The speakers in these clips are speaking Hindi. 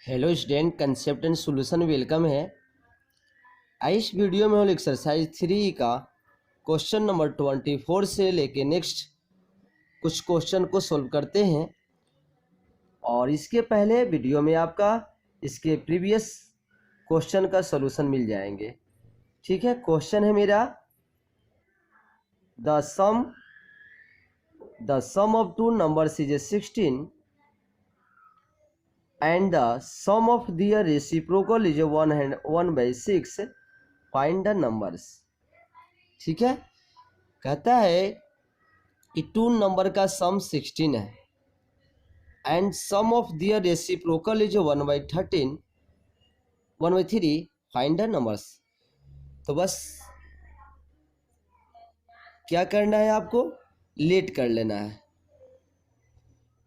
Hello student, concept and solution welcome है। इस वीडियो में हम एक्सरसाइज 3 का क्वेश्चन नंबर 24 से लेके नेक्स्ट कुछ क्वेश्चन को सॉल्व करते हैं। और इसके पहले वीडियो में आपका इसके प्रीवियस क्वेश्चन का सॉल्यूशन मिल जाएंगे। ठीक है, क्वेश्चन है मेरा the sum of two numbers is 16 and the sum of their reciprocal is 1/6, find the numbers। ठीक है, कहता है कि टू नंबर का सम 16 है and sum of their reciprocal is 1/3, find the numbers. तो बस क्या करना है, आपको लेट कर लेना है।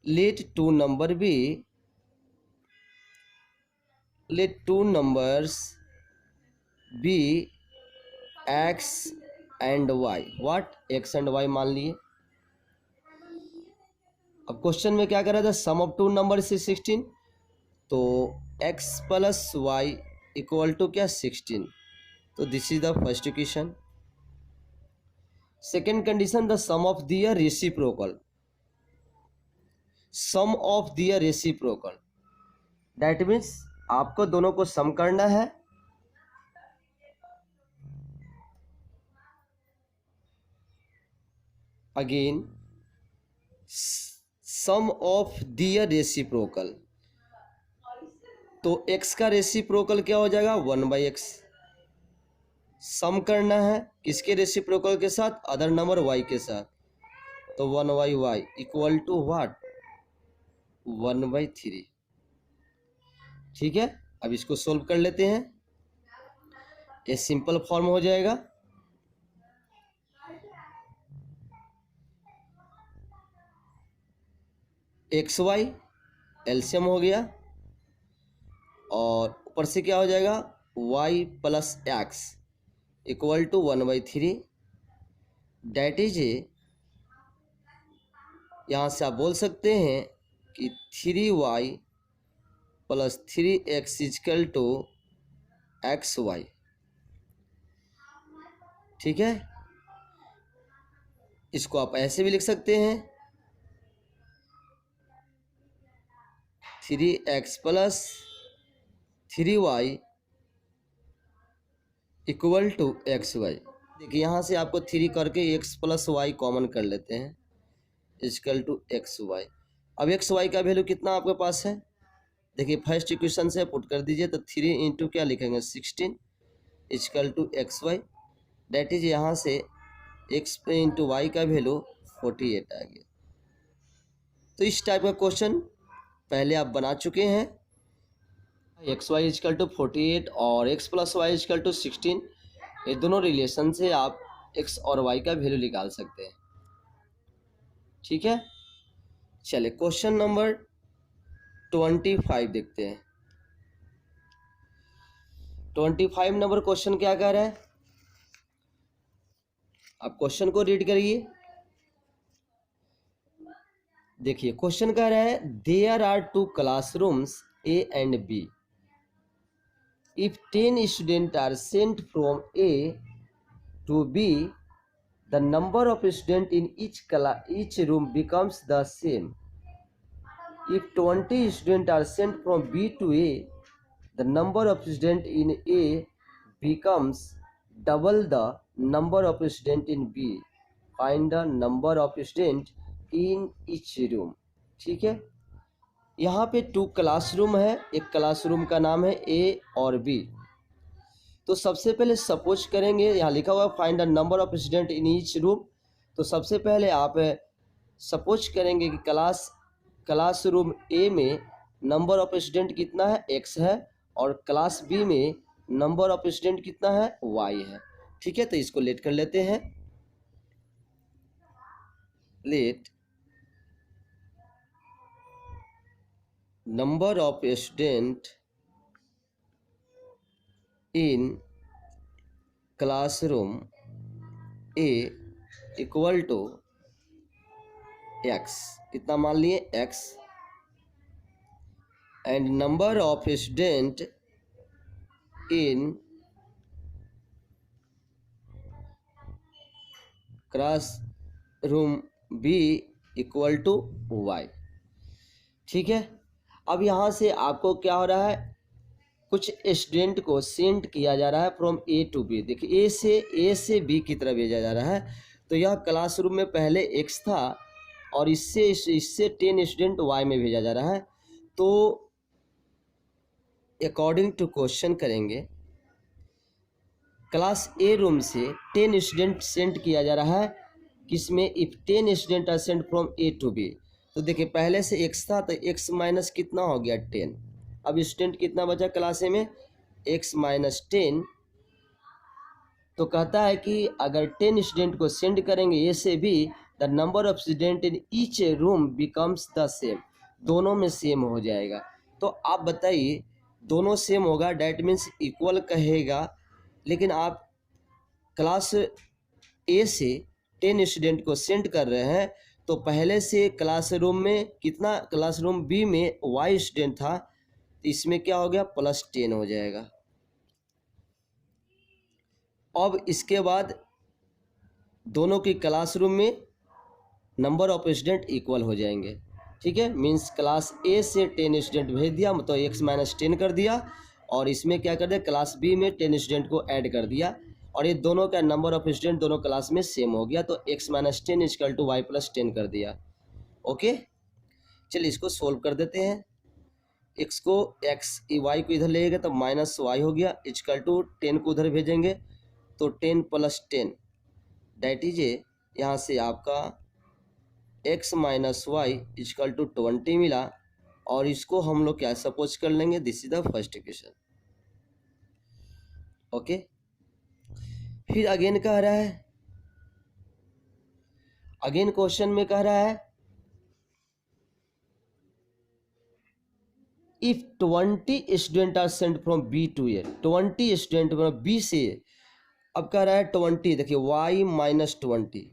Let two numbers be x and y। What x and y मान लिए। अब क्वेश्चन में क्या कर रहा था, सम ऑफ टू नंबर से 16, तो x plus y equal to क्या 16। तो this is the first equation. Second condition, the sum of their reciprocal. Sum of their reciprocal that means आपको दोनों को सम करना है। Again sum of their reciprocal, तो x का रेसिप्रोकल क्या हो जाएगा 1/x। सम करना है किसके रेसिप्रोकल के साथ, अदर नंबर y के साथ। तो 1/y इक्वल टू व्हाट 1/3। ठीक है, अब इसको सोल्व कर लेते हैं। ये सिंपल फॉर्म हो जाएगा। एक्स वाई एलसीएम हो गया और ऊपर से क्या हो जाएगा y plus x equal to 1/3। That is यहाँ से आप बोल सकते हैं कि 3y plus 3x is equal to XY। ठीक है, इसको आप ऐसे भी लिख सकते हैं 3x plus 3y equal to XY। देखिए यहाँ से आपको 3 करके x प्लस वाई कॉमन कर लेते हैं इजकल टू XY। अब XY का वैल्यू कितना आपके पास है, देखिए फर्स्ट इक्वेशन से पुट कर दीजिए। तो 3 इंटू क्या लिखेंगे 16 equal to XY। That is यहाँ से x इंटू वाई का वैल्यू 48 आ गया। तो इस टाइप का क्वेश्चन पहले आप बना चुके हैं। XY इजकल टू 48 और x plus y equal to 16, ये दोनों रिलेशन से आप x और y का वैल्यू निकाल सकते हैं। ठीक है, चलिए क्वेश्चन नंबर 25 देखते हैं। 25 नंबर क्वेश्चन क्या कह रहा है, आप क्वेश्चन को रीड करिए। देखिए क्वेश्चन कह रहा है there are 2 classrooms A and B। If 10 students are sent from A to B, the number of students in each room becomes the same. If 20 students are sent from B to A, the number of students in A becomes double the number of students in B. Find the number of students in each room। ठीक है, यहाँ पे 2 क्लासरूम है। एक क्लासरूम का नाम है A और B। तो सबसे पहले सपोज करेंगे, यहाँ लिखा हुआ find the number of student in each room. तो सबसे पहले आप सपोज करेंगे कि क्लासरूम A में नंबर ऑफ स्टूडेंट कितना है x है और क्लास B में नंबर ऑफ स्टूडेंट कितना है y है। ठीक है, तो इसको लेट कर लेते हैं। Let number of student in classroom A equal to x। कितना मान लिए x। and number of student in classroom B equal to y। ठीक है, अब यहाँ से आपको क्या हो रहा है, कुछ स्टूडेंट को सेंड किया जा रहा है फ्रॉम ए टू बी। देखिए ए से बी की तरफ भेजा जा रहा है। तो यह क्लासरूम में पहले x था और इससे 10 स्टूडेंट y में भेजा जा रहा है। तो अकॉर्डिंग टू क्वेश्चन करेंगे, क्लास ए रूम से 10 स्टूडेंट सेंड किया जा रहा है किसमें, if 10 student are send from A to B. तो देखिए पहले से x था तो x माइनस कितना हो गया 10। अब स्टूडेंट कितना बचा क्लास ए में, x माइनस 10। तो कहता है कि अगर 10 स्टूडेंट को सेंड करेंगे ए से B, the number of student in each room becomes the same. दोनों में सेम हो जाएगा। तो आप बताइए, दोनों सेम होगा डैट मीन्स इक्वल कहेगा। लेकिन आप क्लास ए से 10 स्टूडेंट को सेंड कर रहे हैं, तो पहले से क्लासरूम में कितना, क्लासरूम बी में y स्टूडेंट था, तो इसमें क्या हो गया प्लस 10 हो जाएगा। अब इसके बाद दोनों की क्लासरूम में नंबर ऑफ स्टूडेंट इक्वल हो जाएंगे। ठीक है, मीन्स क्लास ए से 10 स्टूडेंट भेज दिया तो x माइनस 10 कर दिया, और इसमें क्या कर दिया, क्लास बी में 10 स्टूडेंट को ऐड कर दिया, और ये दोनों का नंबर ऑफ स्टूडेंट दोनों क्लास में सेम हो गया। तो x minus 10 equal to y plus 10 कर दिया। ओके, चलिए इसको सोल्व कर देते हैं। x को y को इधर लेगा तो माइनस वाई हो गया, इक्वल टू 10 को उधर भेजेंगे तो 10 प्लस 10 डैट इज यहाँ से आपका x minus y equal to 20 मिला। और इसको हम लोग क्या सपोज कर लेंगे, this is the first equation. Okay, फिर अगेन कह रहा है, अगेन क्वेश्चन में कह रहा है if 20 student are sent from B to A, 20 student B से, अब कह रहा है 20, देखिए y माइनस 20,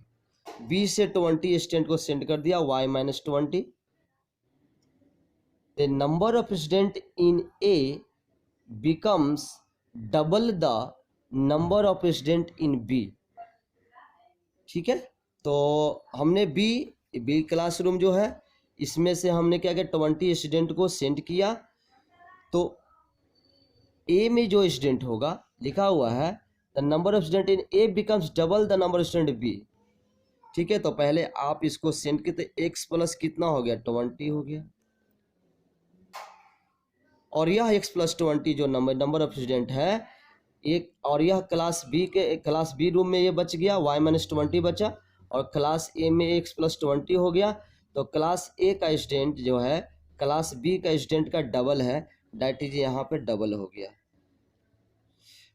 बी से 20 स्टूडेंट को सेंड कर दिया y minus 20। The number of student in A becomes double the number of student in B. ठीक है, तो हमने बी क्लासरूम जो है इसमें से हमने क्या किया, 20 स्टूडेंट को सेंड किया। तो ए में जो स्टूडेंट होगा लिखा हुआ है the number of student in A becomes double the number of student B. ठीक है, तो पहले आप इसको सेंड किए तो x प्लस कितना हो गया 20 हो गया, और यह x प्लस 20 जो नंबर ऑफ स्टूडेंट है एक, और यह क्लास बी रूम में ये बच गया y माइनस 20 बचा, और क्लास ए में x प्लस 20 हो गया। तो क्लास ए का स्टूडेंट जो है क्लास बी का स्टूडेंट का डबल है, डैट इज यहाँ पे डबल हो गया।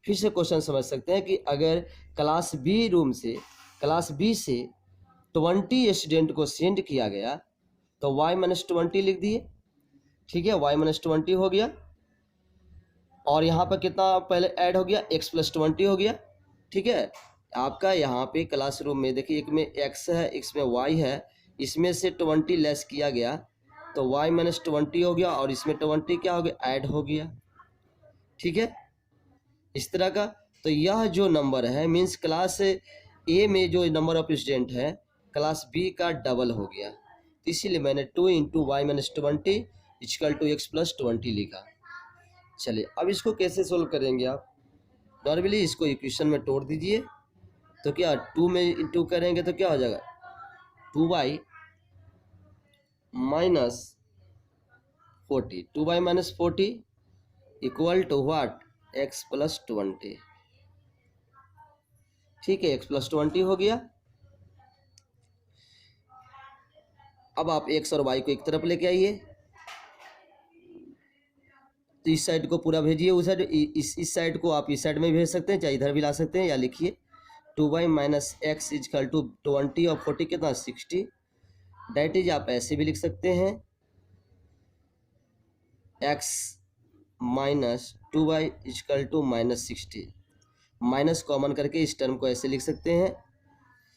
फिर से क्वेश्चन समझ सकते हैं कि अगर क्लास बी रूम से क्लास बी से 20 स्टूडेंट को सेंड किया गया तो y माइनस 20 लिख दिए। ठीक है, y माइनस 20 हो गया, और यहाँ पर कितना पहले ऐड हो गया, x प्लस 20 हो गया। ठीक है, आपका यहाँ पे क्लासरूम में देखिए एक में x है, x में y है, इसमें से 20 लेस किया गया तो y माइनस 20 हो गया, और इसमें 20 क्या हो गया, ऐड हो गया। ठीक है, इस तरह का। तो यह जो नंबर है मीन्स क्लास ए में जो नंबर ऑफ स्टूडेंट है क्लास बी का डबल हो गया, तो इसीलिए मैंने 2 into y minus 20 equal to x plus 20 लिखा। चलिए अब इसको कैसे सोल्व करेंगे आप, नॉर्मली इसको इक्वेशन में तोड़ दीजिए। तो क्या 2 में इंटू करेंगे तो क्या हो जाएगा 2y minus 40, 2y minus 40 equal to what, x plus 20। ठीक है, x प्लस 20 हो गया। अब आप x और y को एक तरफ लेके आइए, तो इस साइड को पूरा भेजिए, उस साइड इस साइड को आप इस साइड में भेज सकते हैं, चाहे इधर भी ला सकते हैं, या लिखिए 2y minus x is equal to 20 और 40 कितना 60। डैट इज आप ऐसे भी लिख सकते हैं x minus 2y equal to minus 60। Minus common करके इस टर्म को ऐसे लिख सकते हैं,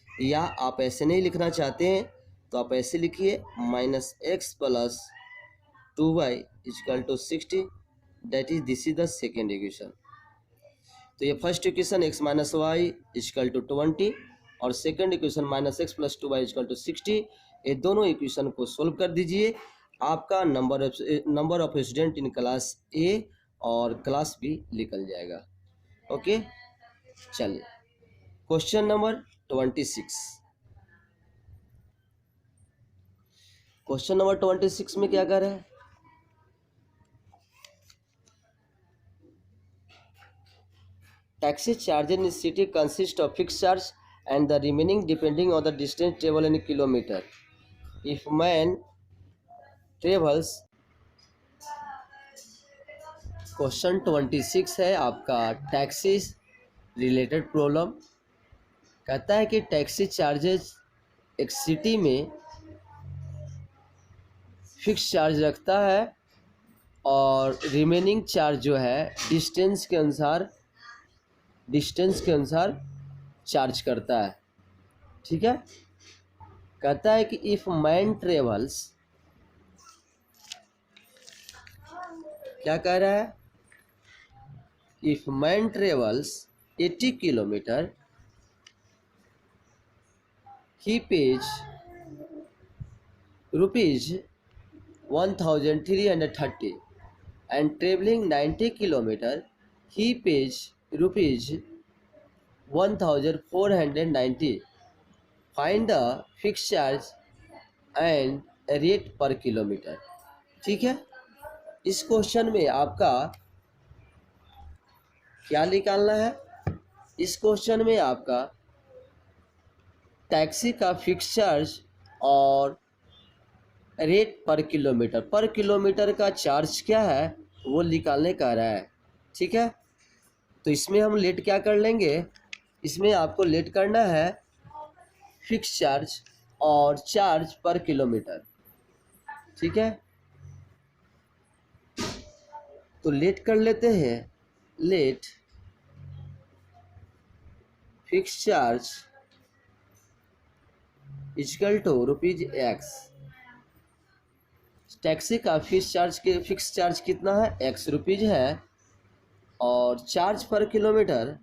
या आप ऐसे नहीं लिखना चाहते हैं तो आप ऐसे लिखिए minus x plus 2y equal to 60, that is this is the second equation. तो ये first equation x minus y equal to 20 और second equation minus x plus 2y equal to 60, ये दोनों इक्वेशन को सोल्व कर दीजिए, आपका number of student in class A और क्लास बी निकल जाएगा। ओके, चलिए क्वेश्चन नंबर 26। क्वेश्चन नंबर 26 में क्या कर रहे हैं, taxi charge in city consists of fixed charge and the remaining depending on the distance traveled in kilometer. If man travels, question 26 है आपका टैक्सी रिलेटेड प्रॉब्लम। कहता है कि टैक्सी चार्जेस एक सिटी में फिक्स चार्ज रखता है और रिमेनिंग चार्ज जो है डिस्टेंस के अनुसार चार्ज करता है। ठीक है, कहता है कि इफ मैन ट्रेवल्स, क्या कह रहा है, if man travels 80 kilometre he page rupees 1330 and traveling 90 kilometer he pays rupees 1490. Find the fixed charge and rate per kilometer. ठीक है, इस क्वेश्चन में आपका क्या निकालना है, इस क्वेश्चन में आपका टैक्सी का फिक्स चार्ज और रेट पर किलोमीटर का चार्ज क्या है वो निकालने का रहा है। ठीक है, तो इसमें हम लेट क्या कर लेंगे, इसमें आपको लेट करना है फिक्स चार्ज और चार्ज पर किलोमीटर। ठीक है, तो लेट कर लेते हैं, let fix charge equal to rupees x. Taxi का फिक्स चार्ज कितना है, एक्स रुपीज है और charge per kilometre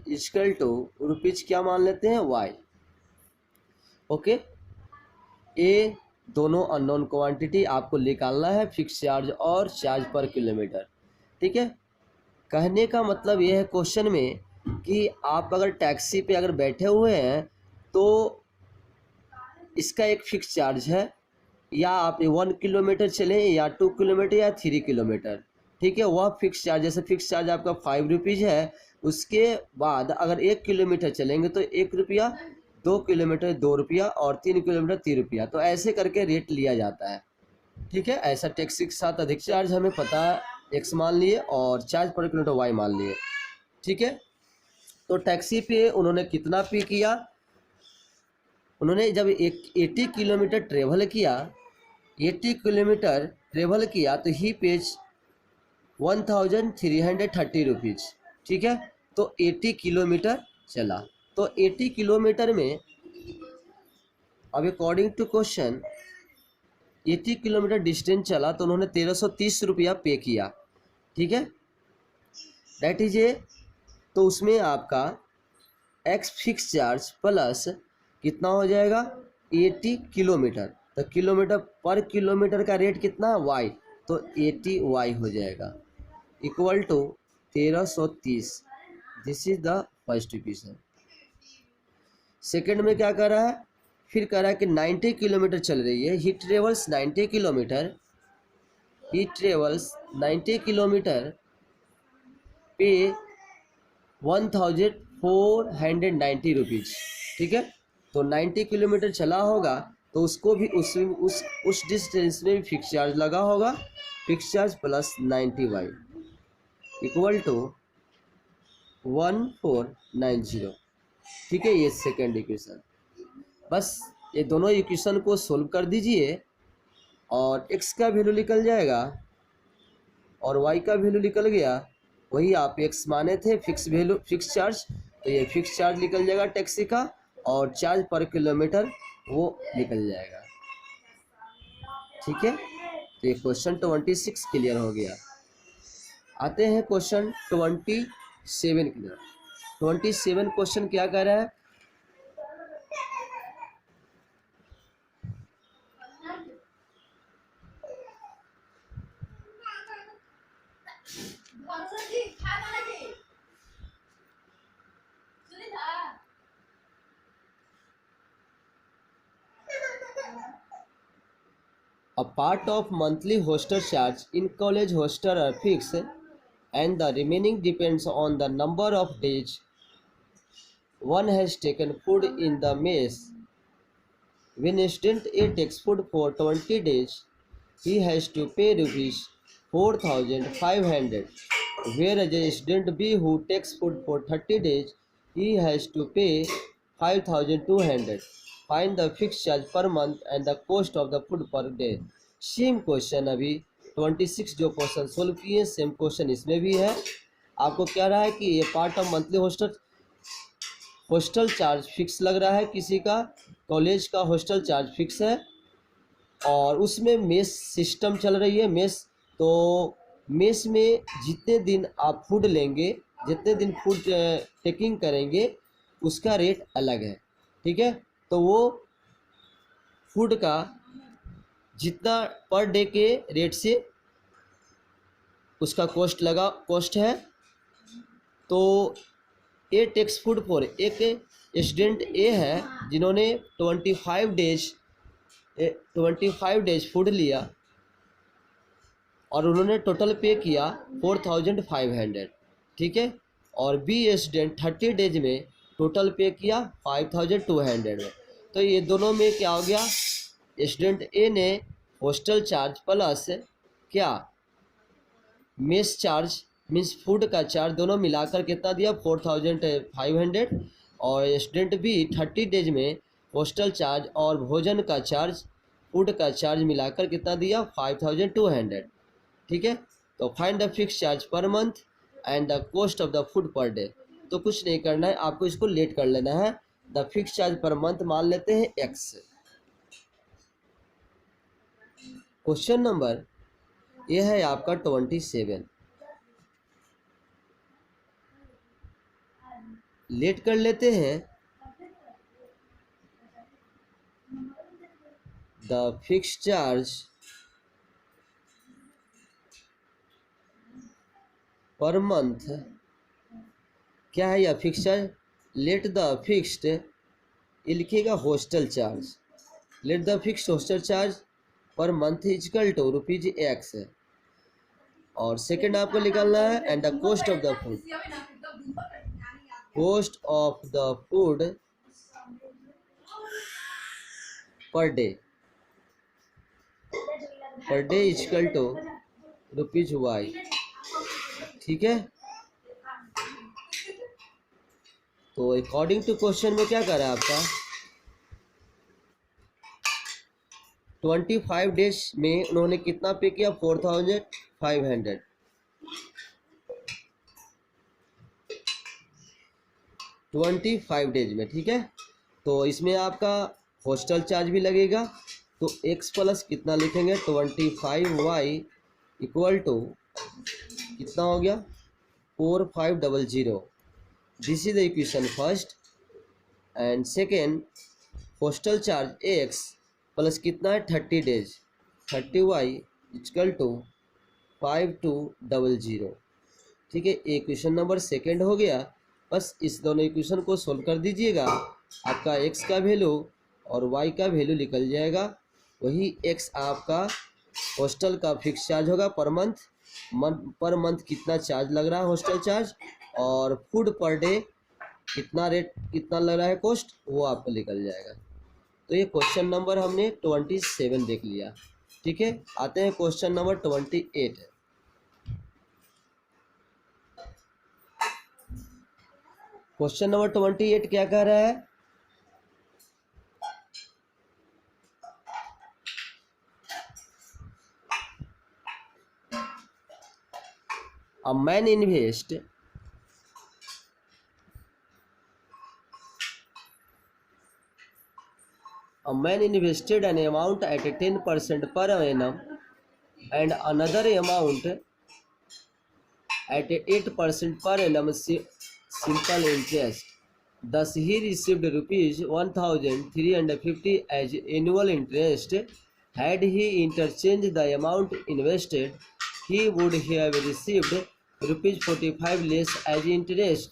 equal to rupees क्या मान लेते हैं, वाई। ओके, ये दोनों अननोन क्वांटिटी आपको निकालना है, फिक्स चार्ज और चार्ज पर किलोमीटर। ठीक है, कहने का मतलब ये है क्वेश्चन में कि आप अगर टैक्सी पे अगर बैठे हुए हैं तो इसका एक फिक्स चार्ज है, या आप 1 किलोमीटर चलें या 2 किलोमीटर या 3 किलोमीटर। ठीक है, वह फिक्स चार्ज, जैसे फिक्स चार्ज आपका 5 रुपीज़ है, उसके बाद अगर 1 किलोमीटर चलेंगे तो 1 रुपया, 2 किलोमीटर 2 रुपया और 3 किलोमीटर 3 रुपया, तो ऐसे करके रेट लिया जाता है। ठीक है, ऐसा टैक्सी के साथ अधिक चार्ज हमें पता एक्स मान लिए और चार्ज पर किलोमीटर वाई मान लिए। ठीक है, तो टैक्सी पे उन्होंने कितना पे किया, उन्होंने जब 80 किलोमीटर ट्रेवल किया, 80 किलोमीटर ट्रेवल किया तो ही पेज 1330 रुपीज़। ठीक है, तो 80 किलोमीटर चला, तो 80 किलोमीटर में अब according to question 80 kilometre distance चला तो उन्होंने 1330 रुपया पे किया। ठीक है, दैट इज ए, तो उसमें आपका एक्स फिक्स चार्ज प्लस कितना हो जाएगा 80 किलोमीटर, तो किलोमीटर का रेट कितना है वाई, तो 80 वाई हो जाएगा equal to 1330। This is the first equation. Second में क्या कर रहा है, फिर कह रहा है कि 90 किलोमीटर चल रही है, ही ट्रेवल्स 90 किलोमीटर पे 1490 रुपीज़। ठीक है, तो 90 किलोमीटर चला होगा तो उसको भी उस डिस्टेंस में भी फिक्स चार्ज लगा होगा, fix charge plus 90 y equal to 1490। ठीक है, ये सेकेंड इक्वेशन। बस ये दोनों इक्वेशन को सोल्व कर दीजिए और x का वैल्यू निकल जाएगा और y का वैल्यू निकल गया वही आप एक्स माने थे फिक्स वैल्यू फिक्स चार्ज, तो ये फिक्स चार्ज निकल जाएगा टैक्सी का, और चार्ज पर किलोमीटर वो निकल जाएगा। ठीक है, तो ये क्वेश्चन 26 क्लियर हो गया। आते हैं क्वेश्चन 27 की तरफ। 27 क्वेश्चन क्या कह रहा है, a part of monthly hostel charge in college hostel are fixed and the remaining depends on the number of days one has taken food in the mess. When student A takes food for 20 days, he has to pay rupees 4,500, whereas a student B who takes food for 30 days, he has to pay 5,200. Find the fixed charge per month and the cost of the food per day. Same question अभी 26 जो क्वेश्चन सोल्व किए सेम क्वेश्चन इसमें भी है। आपको क्या रहा है कि ये part of monthly hostel charge fix लग रहा है, किसी का कॉलेज का हॉस्टल चार्ज फिक्स है, और उसमें मेस सिस्टम चल रही है मेस। तो मेस में जितने दिन आप फूड लेंगे, जितने दिन फूड टेकिंग करेंगे, उसका रेट अलग है। ठीक है, तो वो फूड का जितना पर डे के रेट से उसका कॉस्ट है। तो ए टेक्स फूड फॉर एक स्टूडेंट ए है जिन्होंने 25 डेज फूड लिया और उन्होंने टोटल पे किया 4,500। ठीक है, और बी स्टूडेंट 30 डेज में टोटल पे किया 5,200 में। तो ये दोनों में क्या हो गया, स्टूडेंट ए ने हॉस्टल चार्ज प्लस क्या मेस चार्ज मीन्स फूड का चार्ज दोनों मिलाकर कितना दिया 4,500, और स्टूडेंट भी 30 डेज में हॉस्टल चार्ज और भोजन का चार्ज फूड का चार्ज मिलाकर कितना दिया 5,200। ठीक है, तो find the fix charge per month and the cost of the food per day. तो कुछ नहीं करना है, आपको इसको लेट कर लेना है। The fix charge per month मान लेते हैं एक्स। क्वेश्चन नंबर ये है आपका 27। लेट कर लेते हैं। The fix charge per month क्या है, या fix charge let the fixed, ये लिखिएगा hostel charge. Let the fixed hostel charge per month equal to rupees x है, और सेकंड आपको निकालना है and the cost of the food. Cost of the food per day equal to rupees y. ठीक है, तो अकॉर्डिंग टू क्वेश्चन में क्या कर रहा है आपका 25 डेज में उन्होंने कितना पे किया 4,500। 25 डेज में। ठीक है, तो इसमें आपका हॉस्टल चार्ज भी लगेगा, तो x प्लस कितना लिखेंगे 25y इक्वल टू कितना हो गया 4,500। This is the equation first. And second hostel charge x plus कितना है 30 डेज 30y इक्वल टू 5,200। ठीक है, इक्वेशन नंबर सेकेंड हो गया। बस इस दोनों इक्वेशन को सोल्व कर दीजिएगा, आपका x का वैल्यू और y का वैल्यू निकल जाएगा। वही x आपका हॉस्टल का फिक्स चार्ज होगा पर मंथ कितना चार्ज लग रहा है हॉस्टल चार्ज, और फूड पर डे कितना लग रहा है कॉस्ट, वो आपको निकल जाएगा। तो ये क्वेश्चन नंबर हमने 27 देख लिया। ठीक है, आते हैं क्वेश्चन नंबर 28 है। क्वेश्चन नंबर 28 क्या कह रहा है, A man invested an amount at 10% per annum and another amount at 8% per annum simple interest. Thus, he received rupees 1,350 as annual interest. Had he interchanged the amount invested, he would have received rupees 45 less as interest.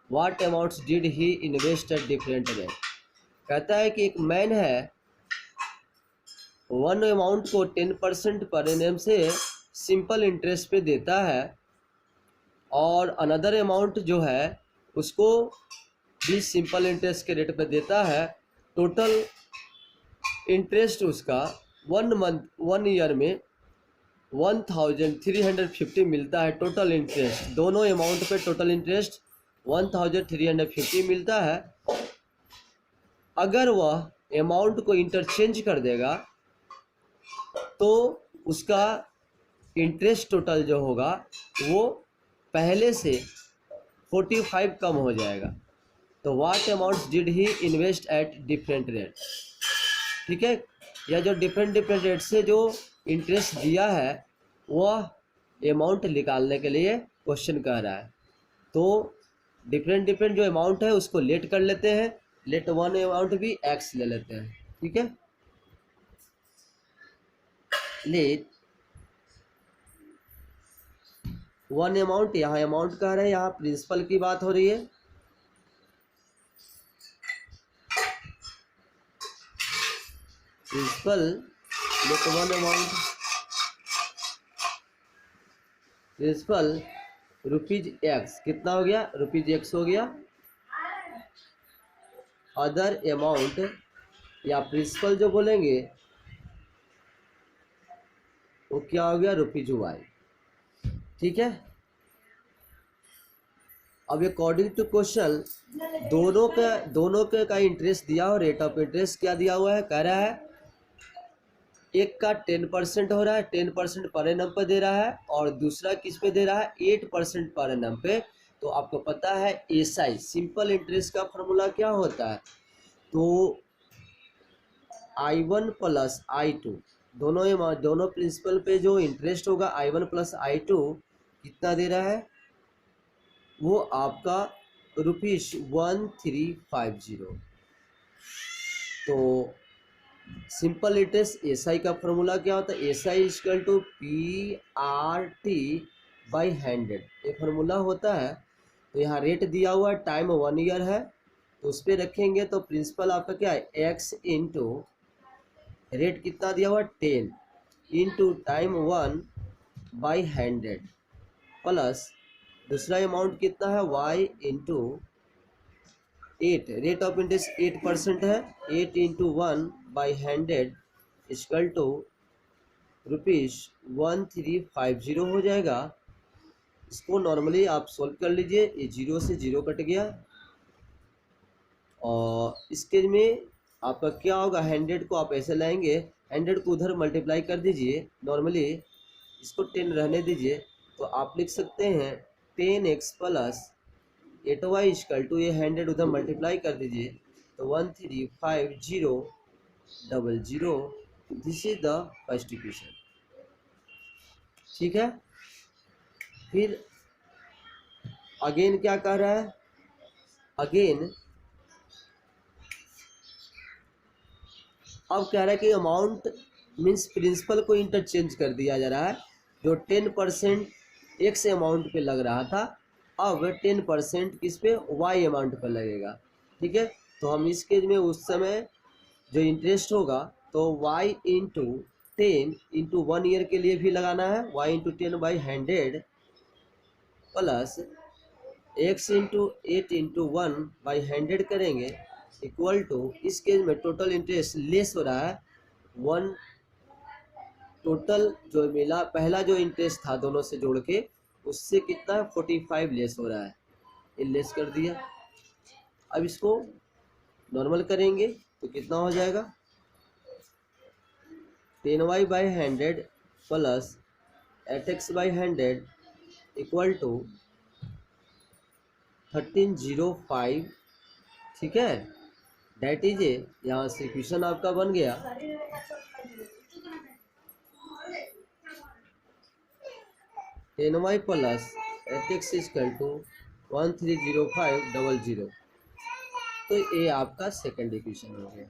What amounts did he invest at different rate? कहता है कि एक मैन है, वन अमाउंट को 10% पर एनम से सिंपल इंटरेस्ट पे देता है और अनदर अमाउंट जो है उसको भी सिंपल इंटरेस्ट के रेट पे देता है। टोटल इंटरेस्ट उसका 1 ईयर में 1350 मिलता है। टोटल इंटरेस्ट दोनों अमाउंट पे टोटल इंटरेस्ट 1350 मिलता है। अगर वह अमाउंट को इंटरचेंज कर देगा तो उसका इंटरेस्ट टोटल जो होगा वो पहले से 45 कम हो जाएगा। तो what amounts did he invest at different rate. ठीक है, या जो डिफरेंट रेट से जो इंटरेस्ट दिया है वह अमाउंट निकालने के लिए क्वेश्चन कह रहा है। तो डिफरेंट जो अमाउंट है उसको लेट कर लेते हैं, लेट वन अमाउंट भी एक्स ले लेते हैं। ठीक है, लेट वन अमाउंट, यहाँ अमाउंट कह रहे हैं, यहाँ प्रिंसिपल की बात हो रही है। Principal let one amount, principal rupees x, कितना हो गया, रुपीज एक्स हो गया। अदर अमाउंट या प्रिंसिपल जो बोलेंगे वो क्या हो गया, रुपीज वाई। ठीक है, अब अकॉर्डिंग टू क्वेश्चन दोनों का इंटरेस्ट दिया हो, रेट ऑफ इंटरेस्ट क्या दिया हुआ है, कह रहा है एक का 10% हो रहा है, 10% पर एनम पे दे रहा है और दूसरा किस पे दे रहा है, 8% पर एनम पे। तो आपको पता है एसआई सिंपल इंटरेस्ट का फॉर्मूला क्या होता है, तो I1 प्लस I2 दोनों प्रिंसिपल पे जो इंटरेस्ट होगा I1 प्लस I2 कितना दे रहा है, वो आपका ₹1350। तो सिंपल इंटरेस्ट एसआई का फॉर्मूला क्या होता है, एसआई इक्वल टू PRT/100, ये फॉर्मूला होता है। तो यहाँ रेट दिया हुआ है, टाइम 1 ईयर है, तो उस पर रखेंगे तो प्रिंसिपल आपका क्या है, एक्स इंटू रेट कितना दिया हुआ 10 इंटू टाइम 1/100 प्लस दूसरा अमाउंट कितना है y into 8, rate of interest 8% है, 8 इंटू 1/100 इक्वल टू ₹1350 हो जाएगा। इसको नॉर्मली आप सोल्व कर लीजिए, ये 0 से 0 कट गया और इसके में आपका क्या होगा, 100 को आप ऐसे लाएंगे, 100 को उधर मल्टीप्लाई कर दीजिए, नॉर्मली इसको 10 रहने दीजिए, तो आप लिख सकते हैं 10x plus 8y equal to, ये 100 उधर मल्टीप्लाई कर दीजिए तो 135000। This is the first equation. ठीक है, फिर अगेन क्या कह रहा है, अगेन अब कह रहा है कि अमाउंट मीन्स प्रिंसिपल को इंटरचेंज कर दिया जा रहा है। जो 10% एक्स अमाउंट पे लग रहा था, अब 10% किस पे, वाई अमाउंट पर लगेगा। ठीक है, तो हम इस केस में उस समय जो इंटरेस्ट होगा तो y इंटू 10 इंटू 1 ईयर के लिए भी लगाना है, y into 10/100 plus x into 8 into 1/100 करेंगे इक्वल टू, इस केस में टोटल इंटरेस्ट लेस हो रहा है 1, टोटल जो मिला पहला जो इंटरेस्ट था दोनों से जोड़ के उससे कितना है 45 लेस हो रहा है, ये लेस कर दिया। अब इसको नॉर्मल करेंगे तो कितना हो जाएगा, 10y/100 plus 8x/100 equal to 1305, ठीक है, डेट इज ए, यहाँ से इक्वेशन आपका बन गया 10y plus 8x equal to 130500। तो ये आपका सेकंड इक्वेशन हो गया,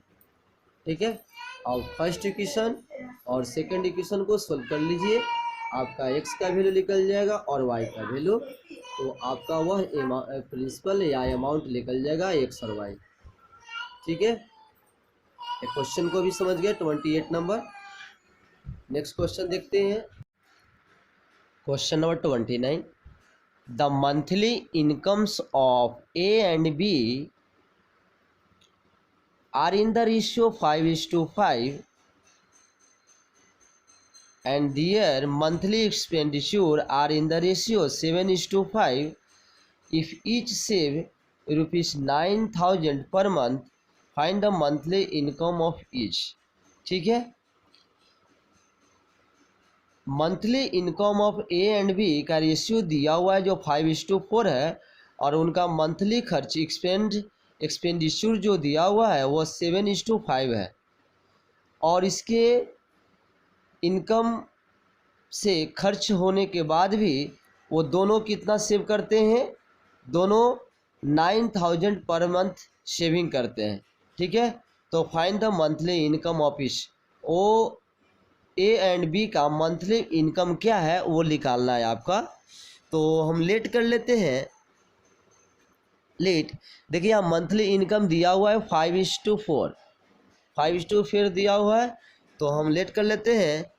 ठीक है। अब फर्स्ट इक्वेशन और सेकंड इक्वेशन को सोल्व कर लीजिए, आपका x का वैल्यू निकल जाएगा और y का वैल्यू, तो आपका वह प्रिंसिपल या अमाउंट निकल जाएगा x और y, ठीक है। क्वेश्चन को भी समझ गए 28 नंबर। नेक्स्ट क्वेश्चन देखते हैं, question number 29। The monthly incomes of A and B are in the ratio 5:5 and their monthly expenditure are in the ratio 7:5. If each save rupees 9,000 per month, find the monthly income of each, ठीक है। Monthly income of A and B का रेशियो दिया हुआ है जो 5:4 है, और उनका मंथली खर्च एक्सपेंडिचर जो दिया हुआ है वो 7:5 है, और इसके इनकम से खर्च होने के बाद भी वो दोनों कितना सेव करते हैं, दोनों 9,000 पर मंथ सेविंग करते हैं, ठीक है। तो find the monthly income of each, ओ ए एंड बी का मंथली इनकम क्या है वो निकालना है आपका। तो हम लेट कर लेते हैं, लेट देखिए यहाँ मंथली इनकम दिया हुआ है 5:4, 5:4 दिया हुआ है, तो हम लेट कर लेते हैं।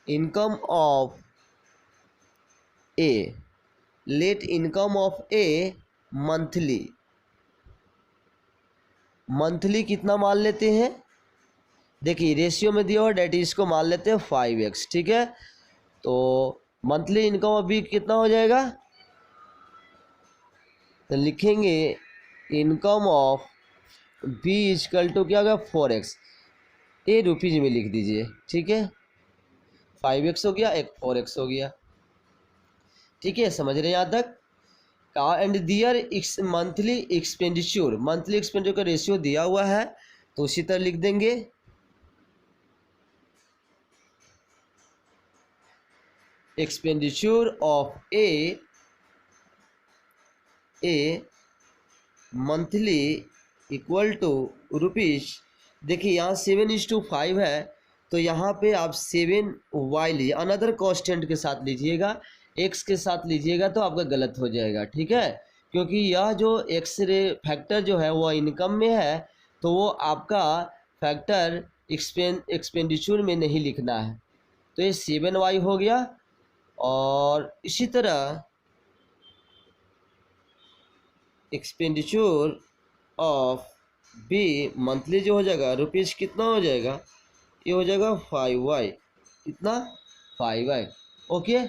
Income of A, let income of A monthly, monthly कितना मान लेते हैं, देखिए रेशियो में दिया हुआ डेट इसको मान लेते हैं 5x, ठीक है। तो मंथली इनकम ऑफ बी कितना हो जाएगा, तो लिखेंगे income of B equal to क्या होगा 4x, ए रुपीज में लिख दीजिए, ठीक है। 5x हो गया, एक 4x हो गया, ठीक है, समझ रहे हैं यहाँ तक। And their monthly expenditure, monthly expenditure का रेशियो दिया हुआ है, तो उसी तरह लिख देंगे expenditure of A monthly equal to rupees, देखिए यहाँ 7:5 है, तो यहाँ पे आप 7y लीजिए, अनदर कांस्टेंट के साथ लीजिएगा, x के साथ लीजिएगा तो आपका गलत हो जाएगा, ठीक है। क्योंकि यह जो एक्स रे फैक्टर जो है वो इनकम में है, तो वो आपका फैक्टर एक्सपेंडिचर में नहीं लिखना है, तो ये 7y हो गया। और इसी तरह एक्सपेंडिचर ऑफ बी मंथली जो हो जाएगा रुपीज़ कितना हो जाएगा, ये हो जाएगा 5y, कितना 5y, ओके।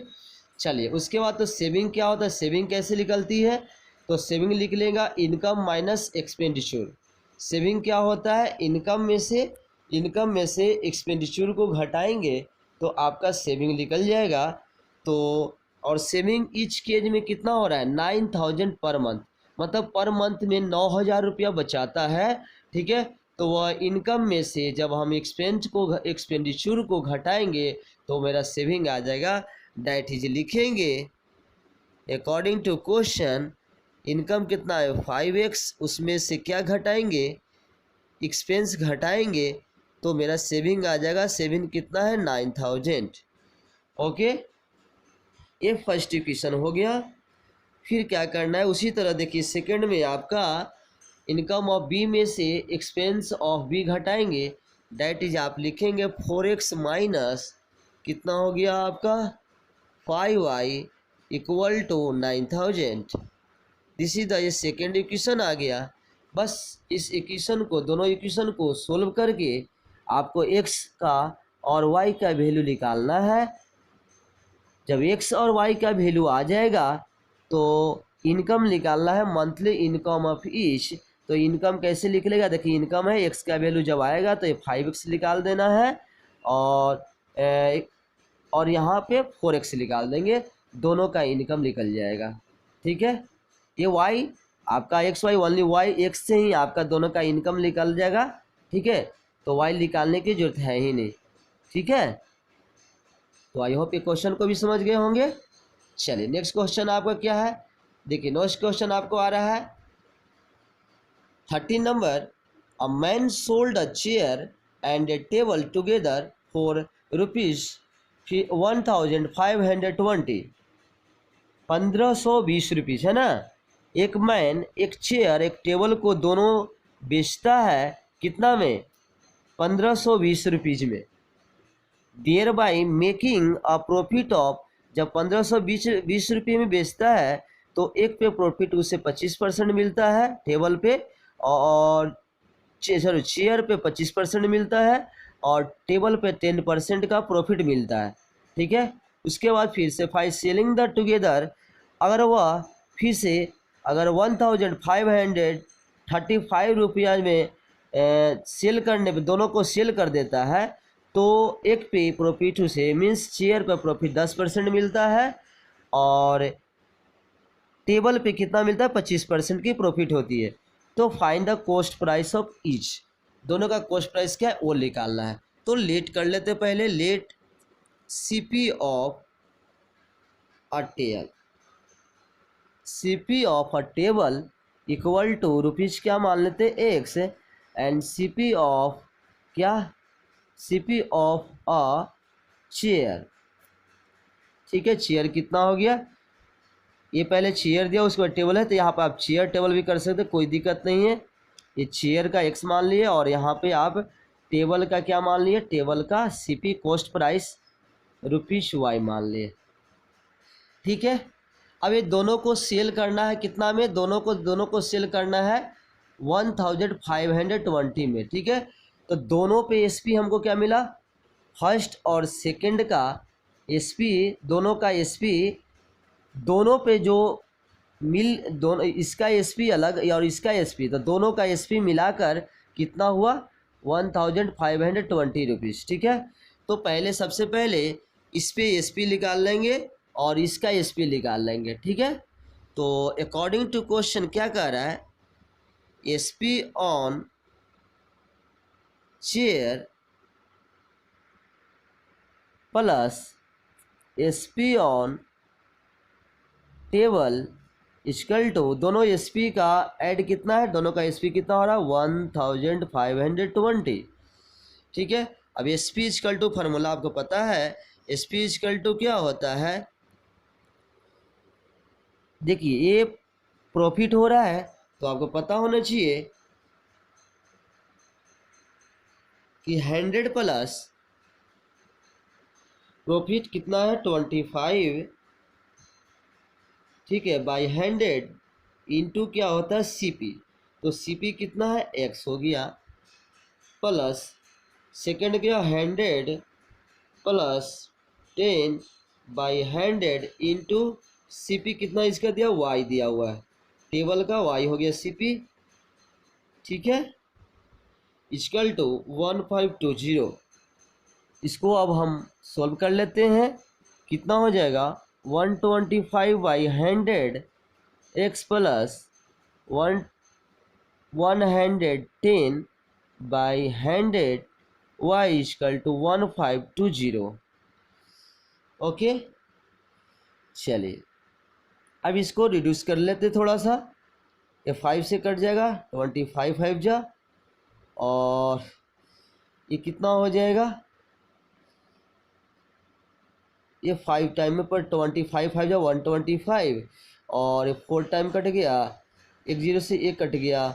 चलिए उसके बाद तो सेविंग क्या होता है, सेविंग कैसे निकलती है, तो सेविंग लिख लेगा इनकम माइनस एक्सपेंडिचर। सेविंग क्या होता है, इनकम में से एक्सपेंडिचर को घटाएंगे तो आपका सेविंग निकल जाएगा। तो और सेविंग ईच केज में कितना हो रहा है 9,000 पर मंथ, मतलब पर मंथ में 9,000 रुपया बचाता है, ठीक है। तो वह इनकम में से जब हम एक्सपेंडिचर को घटाएंगे तो मेरा सेविंग आ जाएगा, डेट इज लिखेंगे अकॉर्डिंग टू क्वेश्चन। इनकम कितना है 5x, उसमें से क्या घटाएंगे, एक्सपेंस घटाएंगे, तो मेरा सेविंग आ जाएगा, सेविंग कितना है 9,000, ओके। ये फर्स्ट इक्वेशन हो गया। फिर क्या करना है, उसी तरह देखिए सेकंड में आपका इनकम ऑफ बी में से एक्सपेंस ऑफ बी घटाएंगे, डेट इज आप लिखेंगे 4x माइनस कितना हो गया आपका 5y equal to 9,000। This is the ये सेकेंड इक्वेशन आ गया। बस इस इक्वेशन को, दोनों इक्वेशन को सोल्व करके आपको x का और y का वैल्यू निकालना है। जब x और y का वैल्यू आ जाएगा तो इनकम निकालना है, मंथली इनकम ऑफ ईच। तो इनकम कैसे लिख लेगा, देखिए इनकम है, x का वैल्यू जब आएगा तो ये 5x निकाल देना है, और और यहाँ पे 4x निकाल देंगे, दोनों का इनकम निकल जाएगा। ठीक है, ये y आपका x y only y x से ही आपका दोनों का इनकम निकल जाएगा। ठीक है, तो y निकालने की जरूरत है ही नहीं। ठीक है, तो आई होप ये क्वेश्चन को भी समझ गए होंगे। चलिए नेक्स्ट क्वेश्चन आपका क्या है, देखिए नेक्स्ट क्वेश्चन आपको आ रहा है 13 number. A man sold a chair and A table together for rupees 1520, 1520 rupees है ना। एक मैन एक चेयर एक टेबल को दोनों बेचता है कितना में, 1520 रुपीज़ में। Thereby making a profit of, जब 1520 रुपये में बेचता है तो एक पे प्रॉफिट उसे 25% मिलता है टेबल पे, और सॉरी चेयर पे 25% मिलता है, और टेबल पे 10% का प्रॉफिट मिलता है। ठीक है, उसके बाद फिर से फाइव सेलिंग द टुगेदर, अगर वह फिर से अगर 1535 रुपया में सेल करने पे दोनों को सेल कर देता है तो एक पे प्रॉफिट उसे मीन्स चेयर पर प्रॉफिट 10% मिलता है, और टेबल पे कितना मिलता है, 25% की प्रॉफिट होती है। तो find the cost price of each, दोनों का कॉस्ट प्राइस क्या है वो निकालना है। तो लेट कर लेते पहले, let CP of a table, CP of a table equal to rupees क्या मान लेते एक्स, एंड सीपी ऑफ क्या, सीपी ऑफ अ चेयर। ठीक है, चेयर कितना हो गया, ये पहले चेयर दिया उसके बाद टेबल है, तो यहाँ पर आप चेयर टेबल भी कर सकते, कोई दिक्कत नहीं है। ये चेयर का एक्स मान लिए और यहाँ पे आप टेबल का क्या मान लिए, टेबल का CP cost price rupees y मान लिए। ठीक है, अब ये दोनों को सेल करना है कितना में, दोनों को सेल करना है 1520 में। ठीक है, तो दोनों पे एसपी हमको क्या मिला, फर्स्ट और सेकंड का एसपी, दोनों का एसपी, दोनों पे जो दोनों इसका एसपी अलग और इसका एसपी, तो दोनों का एसपी मिलाकर कितना हुआ 1520 रुपीज़। ठीक है, तो पहले सबसे पहले इस पे एसपी निकाल लेंगे और इसका एसपी निकाल लेंगे। ठीक है, तो अकॉर्डिंग टू क्वेश्चन क्या कह रहा है, SP on chair plus SP on table equal to, दोनों एसपी का ऐड कितना है, दोनों का एसपी कितना हो रहा है 1520। ठीक है, अब एसपी इक्वल टू फार्मूला आपको पता है, एसपी इक्वल टू क्या होता है, देखिए ये प्रॉफिट हो रहा है तो आपको पता होना चाहिए कि 100 प्लस प्रॉफिट कितना है 25, ठीक है, बाई 100 इंटू क्या होता है सीपी, तो सीपी कितना है एक्स हो गया, प्लस सेकंड क्या 100 प्लस 10 बाई 100 इंटू सीपी कितना इसका दिया वाई दिया हुआ है, टेबल का वाई हो गया सीपी। ठीक है, इक्वल टू 1520, इसको अब हम सॉल्व कर लेते हैं, कितना हो जाएगा 125 by 100 x plus 110 by 100 y equal to 1520। Okay, चलिए अब इसको रिड्यूस कर लेते थोड़ा सा, ये 5 से कट जाएगा, 25 5 जा, और ये कितना हो जाएगा, ये 5 टाइम में पर 25 5 जा 125, और ये 4 टाइम कट गया, एक जीरो से एक कट गया,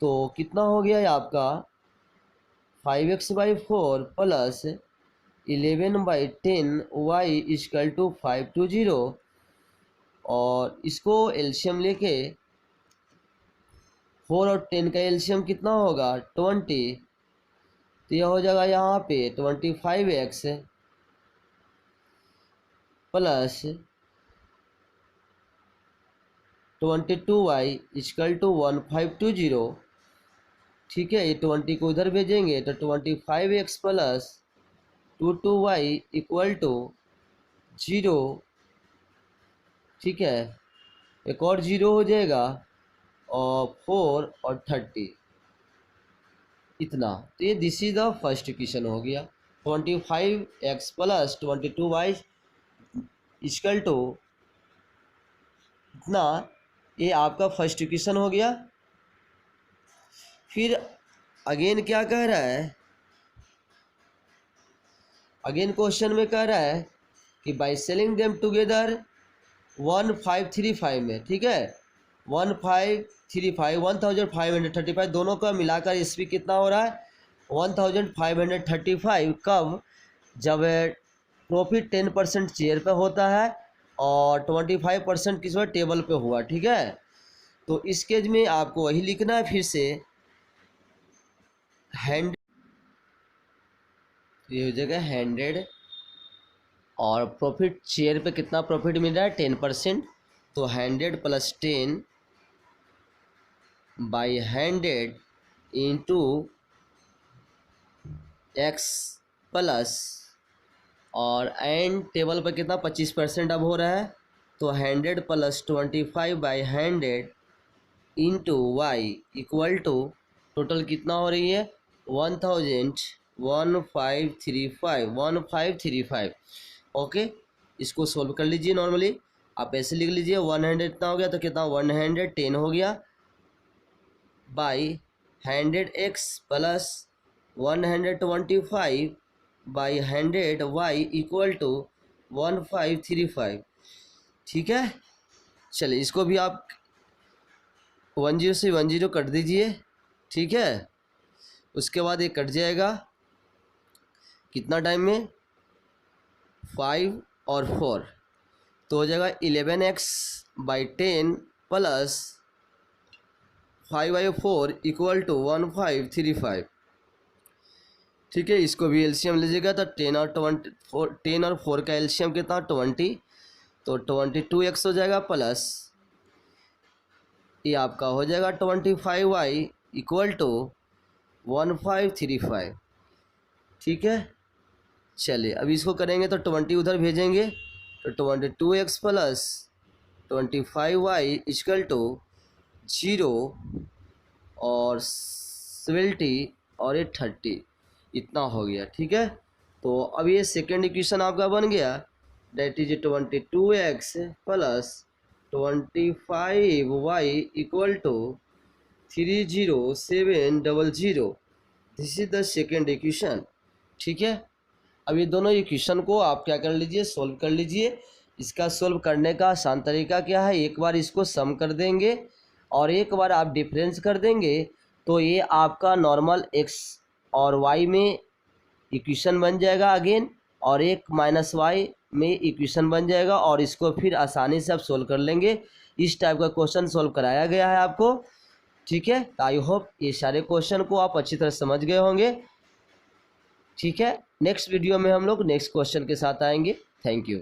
तो कितना हो गया ये आपका 5x/4 plus 11/10 Y equal to 520, और इसको एलसीएम लेके 4 और 10 का एलसीएम कितना होगा 20, तो यह हो जाएगा यहाँ पे 25x plus 22y equal to 1520। ठीक है, ये 20 को उधर भेजेंगे तो 25x प्लस 2 इक्वल टू 0, ठीक है, एक और 0 हो जाएगा, और 4 और 30 इतना। तो ये this is the first equation हो गया। 25x plus 22y equal to इतना, ये आपका फर्स्ट इक्वेशन हो गया। फिर अगेन क्या कह रहा है, अगेन क्वेश्चन में कह रहा है कि बाय सेलिंग देम टुगेदर 1535 में, ठीक है, 1535 दोनों का मिलाकर एसपी कितना हो रहा है 1535। कब? जब प्रॉफिट 10% शेयर पे होता है और 25% किस पर टेबल पे हुआ, ठीक है। तो इस केस में आपको वही लिखना है फिर से, हैंड, ये हो जाएगा 100 और प्रॉफिट शेयर पे कितना प्रॉफिट मिल रहा है 10%, तो 100 plus 10 by 100 into x plus, और एंड टेबल पर कितना 25% अब हो रहा है, तो 100 plus 25 by 100 into y equal to total कितना हो रही है 1535। ओके, इसको सोल्व कर लीजिए। नॉर्मली आप ऐसे लिख लीजिए 100 इतना हो गया तो कितना 110 हो गया by 100x plus 125 by 100y equal to 1535। ठीक है, चलिए इसको भी आप 10 से 10 कट दीजिए, ठीक है। उसके बाद ये कट जाएगा कितना टाइम में 5 और 4, तो हो जाएगा 11x by 10 plus 5/4 equal to 1535। ठीक है, इसको भी एलसीएम लीजिएगा तो 10 और 4 का एलसीएम कितना 20, तो 22x हो जाएगा प्लस ये आपका हो जाएगा 25y इक्वल टू 1535। ठीक है, चलिए अब इसको करेंगे तो 20 उधर भेजेंगे तो 22x plus 25y equal to 0 और 70 और ये 30 इतना हो गया। ठीक है, तो अब ये सेकेंड इक्वेशन आपका बन गया, that is 22x plus 25y equal to 30700। This is the second equation. ठीक है, अब ये दोनों इक्वेशन को आप क्या कर लीजिए, सोल्व कर लीजिए। इसका सोल्व करने का आसान तरीका क्या है, एक बार इसको सम कर देंगे और एक बार आप डिफरेंस कर देंगे तो ये आपका नॉर्मल x और y में इक्वेशन बन जाएगा अगेन, और एक माइनस y में इक्वेशन बन जाएगा, और इसको फिर आसानी से आप सोल्व कर लेंगे। इस टाइप का क्वेश्चन सोल्व कराया गया है आपको। ठीक है, आई होप ये सारे क्वेश्चन को आप अच्छी तरह समझ गए होंगे। ठीक है, नेक्स्ट वीडियो में हम लोग नेक्स्ट क्वेश्चन के साथ आएंगे। Thank you.